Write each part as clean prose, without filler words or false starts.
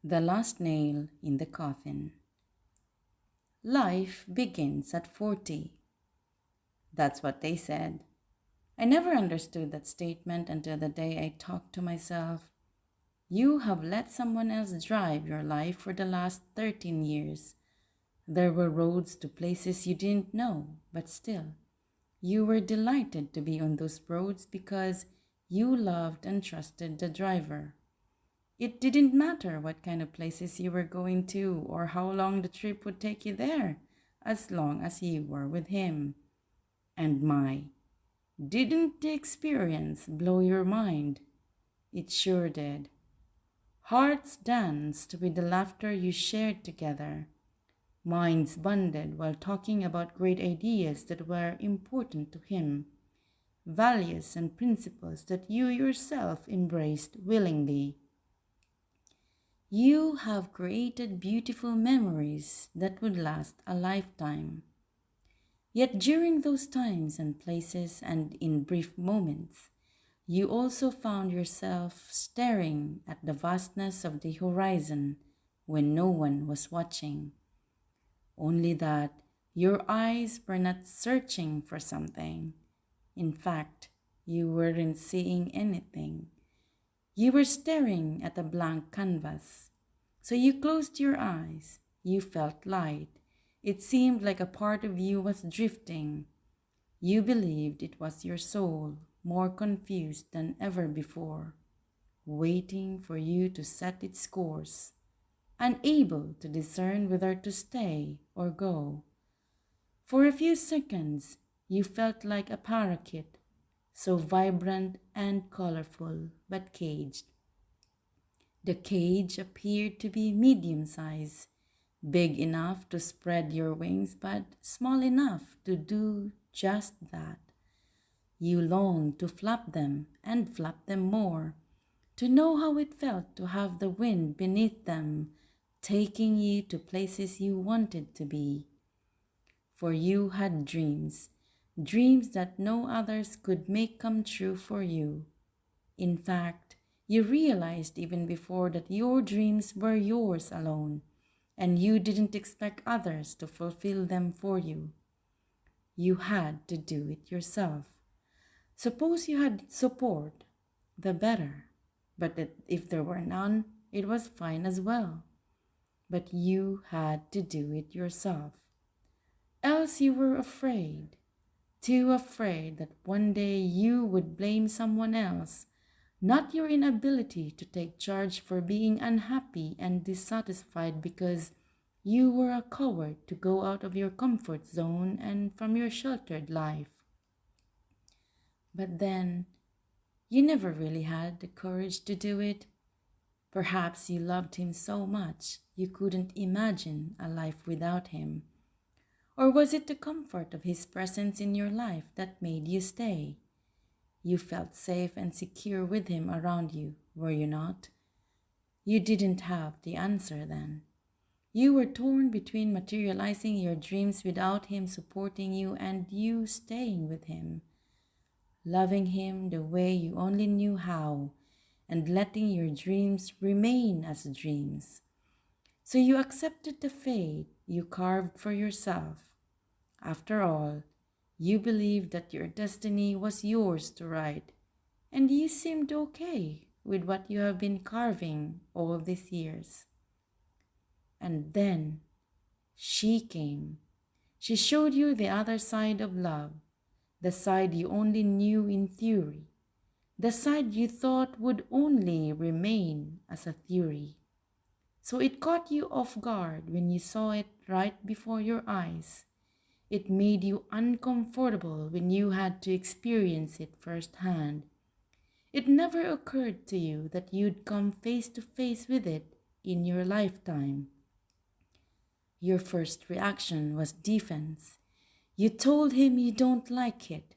The last nail in the coffin. Life begins at 40. That's what they said. I never understood that statement until the day I talked to myself. You have let someone else drive your life for the last 13 years. There were roads to places you didn't know, but still, you were delighted to be on those roads because you loved and trusted the driver. It didn't matter what kind of places you were going to or how long the trip would take you there, as long as you were with him. And didn't the experience blow your mind? It sure did. Hearts danced with the laughter you shared together. Minds bonded while talking about great ideas that were important to him. Values and principles that you yourself embraced willingly. You have created beautiful memories that would last a lifetime. Yet during those times and places and in brief moments, you also found yourself staring at the vastness of the horizon when no one was watching. Only that your eyes were not searching for something. In fact, you weren't seeing anything. You were staring at a blank canvas. So you closed your eyes. You felt light. It seemed like a part of you was drifting. You believed it was your soul, more confused than ever before, waiting for you to set its course, unable to discern whether to stay or go. For a few seconds, you felt like a parakeet, so vibrant and colorful, but caged. The cage appeared to be medium size, big enough to spread your wings, but small enough to do just that. You longed to flap them and flap them more, to know how it felt to have the wind beneath them, taking you to places you wanted to be. For you had dreams, dreams that no others could make come true for you. In fact, you realized even before that your dreams were yours alone, and you didn't expect others to fulfill them for you. You had to do it yourself. Suppose you had support, the better. But if there were none, it was fine as well. But you had to do it yourself. Else you were afraid, too afraid that one day you would blame someone else, not your inability to take charge for being unhappy and dissatisfied because you were a coward to go out of your comfort zone and from your sheltered life. But then, you never really had the courage to do it. Perhaps you loved him so much you couldn't imagine a life without him. Or was it the comfort of his presence in your life that made you stay? You felt safe and secure with him around you, were you not? You didn't have the answer then. You were torn between materializing your dreams without him supporting you and you staying with him, loving him the way you only knew how, and letting your dreams remain as dreams. So you accepted the fate you carved for yourself. After all, you believed that your destiny was yours to write, and you seemed okay with what you have been carving all these years. And then she came. She showed you the other side of love, the side you only knew in theory, the side you thought would only remain as a theory. So it caught you off guard when you saw it right before your eyes. It made you uncomfortable when you had to experience it firsthand. It never occurred to you that you'd come face to face with it in your lifetime. Your first reaction was defense. You told him you don't like it,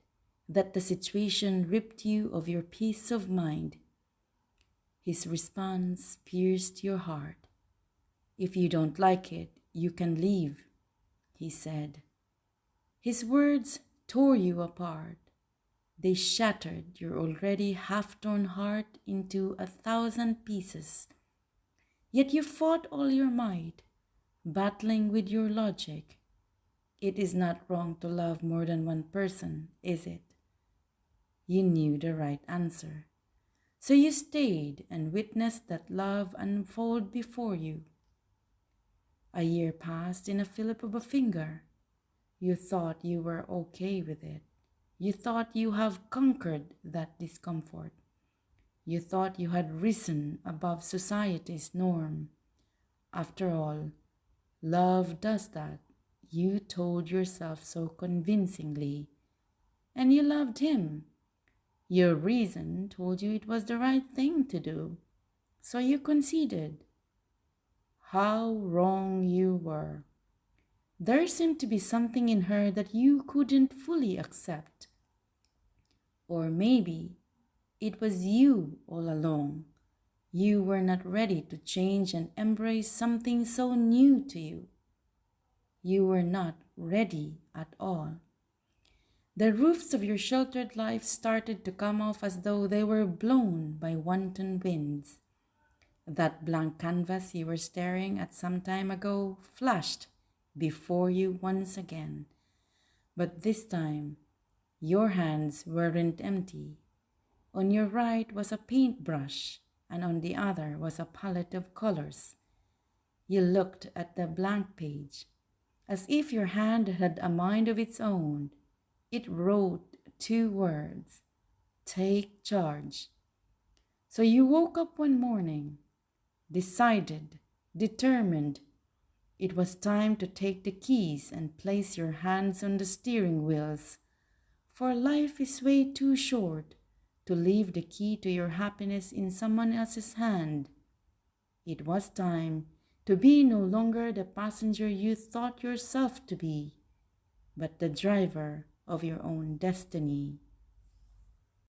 that the situation ripped you of your peace of mind. His response pierced your heart. "If you don't like it, you can leave," he said. His words tore you apart. They shattered your already half-torn heart into 1,000 pieces. Yet you fought all your might, battling with your logic. It is not wrong to love more than one person, is it? You knew the right answer. So you stayed and witnessed that love unfold before you. A year passed in a flip of a finger. You thought you were okay with it. You thought you have conquered that discomfort. You thought you had risen above society's norm. After all, love does that. You told yourself so convincingly. And you loved him. Your reason told you it was the right thing to do. So you conceded. How wrong you were. There seemed to be something in her that you couldn't fully accept. Or maybe it was you all along. You were not ready to change and embrace something so new to you. You were not ready at all. The roofs of your sheltered life started to come off as though they were blown by wanton winds. That blank canvas you were staring at some time ago flashed before you once again. But this time, your hands weren't empty. On your right was a paintbrush, and on the other was a palette of colors. You looked at the blank page, as if your hand had a mind of its own. It wrote 2 words, take charge. So you woke up one morning, decided, determined. It was time to take the keys and place your hands on the steering wheels, for life is way too short to leave the key to your happiness in someone else's hand. It was time to be no longer the passenger you thought yourself to be, but the driver of your own destiny.